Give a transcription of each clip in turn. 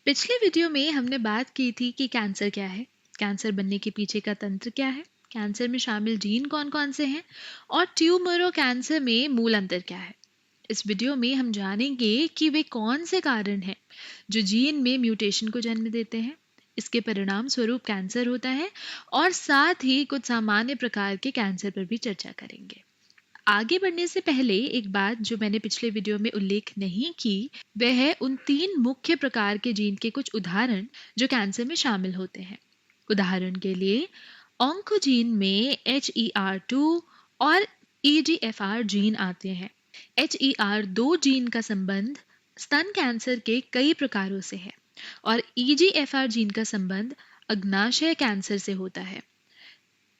पिछले वीडियो में हमने बात की थी कि कैंसर क्या है, कैंसर बनने के पीछे का तंत्र क्या है, कैंसर में शामिल जीन कौन-कौन से हैं और ट्यूमर और कैंसर में मूल अंतर क्या है। इस वीडियो में हम जानेंगे कि वे कौन से कारण हैं जो जीन में म्यूटेशन को जन्म देते हैं, इसके परिणाम स्वरूप कैंसर होता है और साथ ही कुछ सामान्य प्रकार के कैंसर पर भी चर्चा करेंगे। आगे बढ़ने से पहले एक बात जो मैंने पिछले वीडियो में उल्लेख नहीं की, वह है उन 3 मुख्य प्रकार के जीन के कुछ उदाहरण जो कैंसर में शामिल होते हैं। उदाहरण के लिए ऑन्कोजीन में HER2 और EGFR जीन आते हैं। HER2 जीन का संबंध स्तन कैंसर के कई प्रकारों से है और EGFR जीन का संबंध अग्नाशय कैंसर से होता है।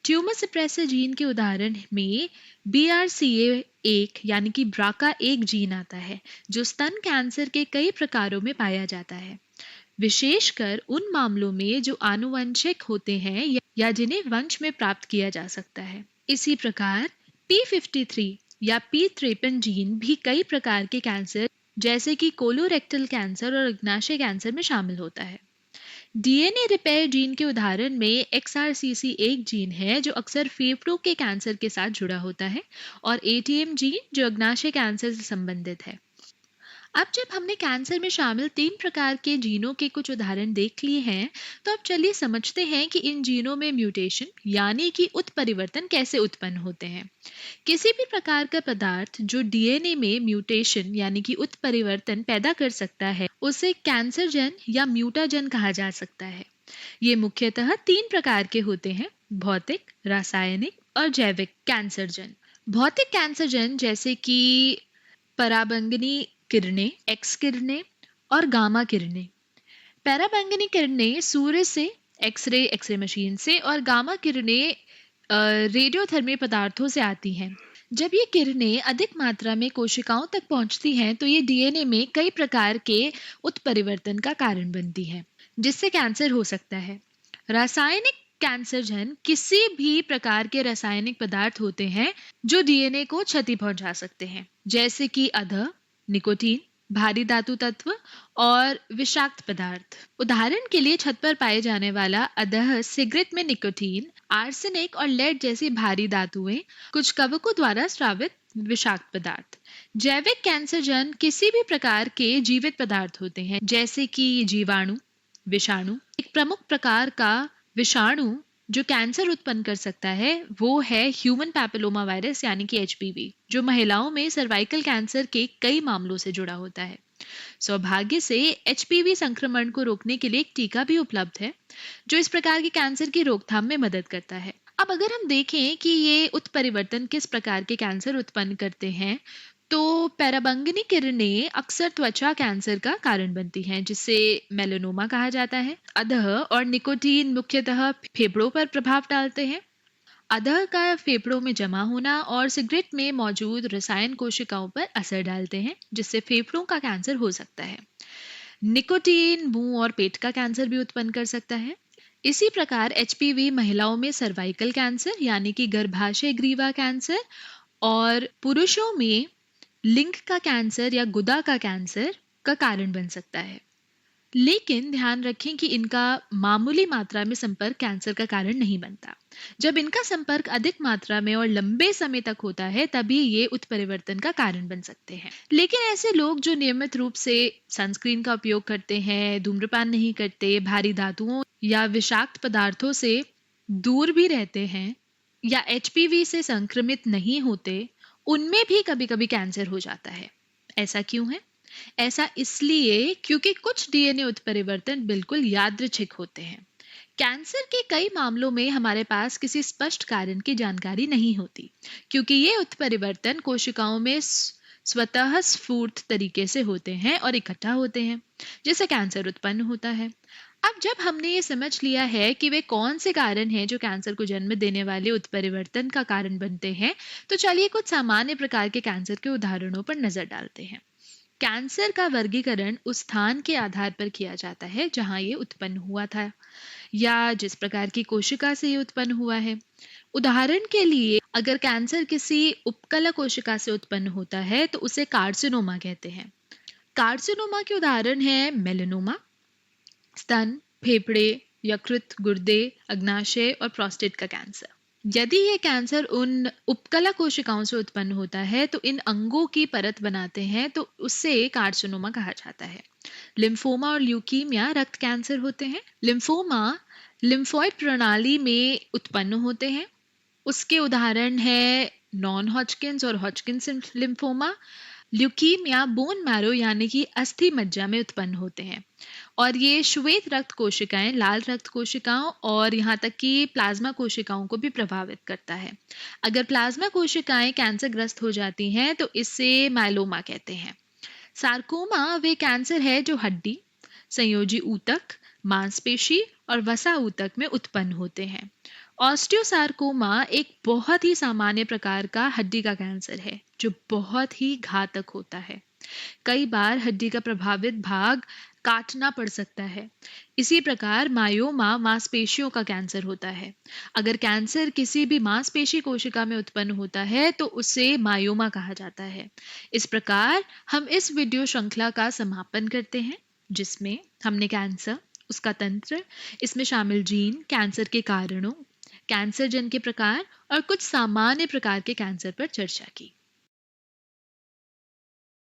ट्यूमर सप्रेसर जीन के उदाहरण में BRCA1 यानी कि BRCA1 जीन आता है जो स्तन कैंसर के कई प्रकारों में पाया जाता है, विशेषकर उन मामलों में जो आनुवंशिक होते हैं या जिन्हें वंश में प्राप्त किया जा सकता है। इसी प्रकार P53 या P53 जीन भी कई प्रकार के कैंसर जैसे कि कोलोरेक्टल कैंसर और अग्नाशय कैंसर में शामिल होता है। डीएनए रिपेयर जीन के उदाहरण में XRCC1 जीन है जो अक्सर फेफड़ों के कैंसर के साथ जुड़ा होता है और ATM जीन जो अग्नाशय कैंसर से संबंधित है। अब जब हमने कैंसर में शामिल 3 प्रकार के जीनों के कुछ उदाहरण देख लिए हैं, तो अब चलिए समझते हैं कि इन जीनों में म्यूटेशन यानी कि उत्परिवर्तन कैसे उत्पन्न होते हैं। किसी भी प्रकार का पदार्थ जो डीएनए में म्यूटेशन यानी कि उत्परिवर्तन पैदा कर सकता है, उसे कैंसरजन या म्यूटाजन कहा जा सकता है। ये मुख्यतः 3 प्रकार के होते हैं: भौतिक, रासायनिक और जैविक कैंसरजन। भौतिक कैंसरजन जैसे कि पराबैंगनी किरणें, एक्स किरणें और गामा किरणें। पराबैंगनी किरणें सूर्य से, एक्सरे मशीन से और गामा किरणें रेडियोधर्मी पदार्थों से आती हैं। जब ये किरणें अधिक मात्रा में कोशिकाओं तक पहुंचती हैं, तो ये डीएनए में कई प्रकार के उत्परिवर्तन का कारण बनती है, जिससे कैंसर हो सकता है। रासायनिक कैंसरजन किसी भी प्रकार के रासायनिक पदार्थ होते हैं जो डीएनए को क्षति पहुंचा सकते हैं, जैसे कि अधः, निकोटीन, भारी धातु तत्व और विषाक्त पदार्थ। उदाहरण के लिए छत पर पाए जाने वाला अधः सिगरेट में निकोटीन, आर्सेनिक और लेड जैसी भारी धातुएं, कुछ कवकों द्वारा स्रावित विषाक्त पदार्थ। जैविक कैंसरजन किसी भी प्रकार के जीवित पदार्थ होते हैं, जैसे कि जीवाणु, विषाणु। एक प्रमुख प्रकार का विषाणु जो कैंसर उत्पन्न कर सकता है वो है ह्यूमन पैपिलोमा वायरस यानी कि HPV, जो महिलाओं में सर्वाइकल कैंसर के कई मामलों से जुड़ा होता है। सौभाग्य से HPV संक्रमण को रोकने के लिए एक टीका भी उपलब्ध है जो इस प्रकार के कैंसर की रोकथाम में मदद करता है। अब अगर हम देखें कि ये उत्परिवर्तन किस प्रकार के कैंसर उत्पन्न करते हैं, तो पराबैंगनी किरणें अक्सर त्वचा कैंसर का कारण बनती हैं, जिसे मेलानोमा कहा जाता है। अधः और निकोटीन मुख्यतः फेफड़ों पर प्रभाव डालते हैं। अधः का फेफड़ों में जमा होना और सिगरेट में मौजूद रसायन कोशिकाओं पर असर डालते हैं, जिससे फेफड़ों का कैंसर हो सकता है। निकोटीन मुंह और पेट का कैंसर भी उत्पन्न कर सकता है। इसी प्रकार HPV महिलाओं में सर्वाइकल कैंसर यानी कि गर्भाशय ग्रीवा कैंसर और पुरुषों में लिंग का कैंसर या गुदा का कैंसर का कारण बन सकता है। लेकिन ध्यान रखें कि इनका मामूली मात्रा में संपर्क कैंसर का कारण नहीं बनता। जब इनका संपर्क अधिक मात्रा में और लंबे समय तक होता है, तभी ये उत्परिवर्तन का कारण बन सकते हैं। लेकिन ऐसे लोग जो नियमित रूप से सनस्क्रीन का उपयोग करते हैं, धूम्रपान नहीं करते, भारी धातुओं या विषाक्त पदार्थों से दूर भी रहते हैं या HPV से संक्रमित नहीं होते, उनमें भी कभी-कभी कैंसर हो जाता है। ऐसा क्यों है? ऐसा इसलिए क्योंकि कुछ डीएनए उत्परिवर्तन बिल्कुल यादृच्छिक होते हैं। कैंसर के कई मामलों में हमारे पास किसी स्पष्ट कारण की जानकारी नहीं होती, क्योंकि ये उत्परिवर्तन कोशिकाओं में स्वतः स्फूर्त तरीके से होते हैं और इकट्ठा होते हैं, जिससे कैंसर उत्पन्न होता है। अब जब हमने ये समझ लिया है कि वे कौन से कारण हैं जो कैंसर को जन्म देने वाले उत्परिवर्तन का कारण बनते हैं, तो चलिए कुछ सामान्य प्रकार के कैंसर के उदाहरणों पर नजर डालते हैं। कैंसर का वर्गीकरण उस स्थान के आधार पर किया जाता है जहां ये उत्पन्न हुआ था या जिस प्रकार की कोशिका से ये उत्पन्न हुआ है। उदाहरण के लिए अगर कैंसर किसी उपकला कोशिका से उत्पन्न होता है तो उसे कार्सिनोमा कहते हैं। कार्सिनोमा के उदाहरण है मेलानोमा, स्तन, फेफड़े, यकृत, गुर्दे, अग्नाशय और प्रोस्टेट का कैंसर। यदि ये कैंसर उन उपकला कोशिकाओं से उत्पन्न होता है तो इन अंगों की परत बनाते हैं, तो उससे कार्सिनोमा कहा जाता है। लिम्फोमा और ल्यूकीमिया रक्त कैंसर होते हैं। लिम्फोमा लिम्फोइड प्रणाली में उत्पन्न होते हैं। उसके उदाहरण है नॉन हॉजकिंस और हॉजकिंस लिम्फोमा। ल्यूकीमिया बोन मैरो यानी कि अस्थि मज्जा में उत्पन्न होते हैं, और ये श्वेत रक्त कोशिकाएं, लाल रक्त कोशिकाओं और यहाँ तक कि प्लाज्मा कोशिकाओं को भी प्रभावित करता है। अगर प्लाज्मा कोशिकाएं कैंसरग्रस्त हो जाती हैं तो इसे माइलोमा कहते हैं। सार्कोमा वे कैंसर है जो हड्डी, संयोजी ऊतक, मांसपेशी और वसा ऊतक में उत्पन्न होते हैं। ऑस्टियोसार्कोमा एक बहुत ही सामान्य प्रकार का हड्डी का कैंसर है जो बहुत ही घातक होता है। कई बार हड्डी का प्रभावित भाग काटना पड़ सकता है। इसी प्रकार मायोमा मांसपेशियों का कैंसर होता है। अगर कैंसर किसी भी मांसपेशी कोशिका में उत्पन्न होता है तो उसे मायोमा कहा जाता है। इस प्रकार हम इस वीडियो श्रृंखला का समापन करते हैं, जिसमें हमने कैंसर, उसका तंत्र, इसमें शामिल जीन, कैंसर के कारणों, कैंसर जन के प्रकार और कुछ सामान्य प्रकार के कैंसर पर चर्चा की।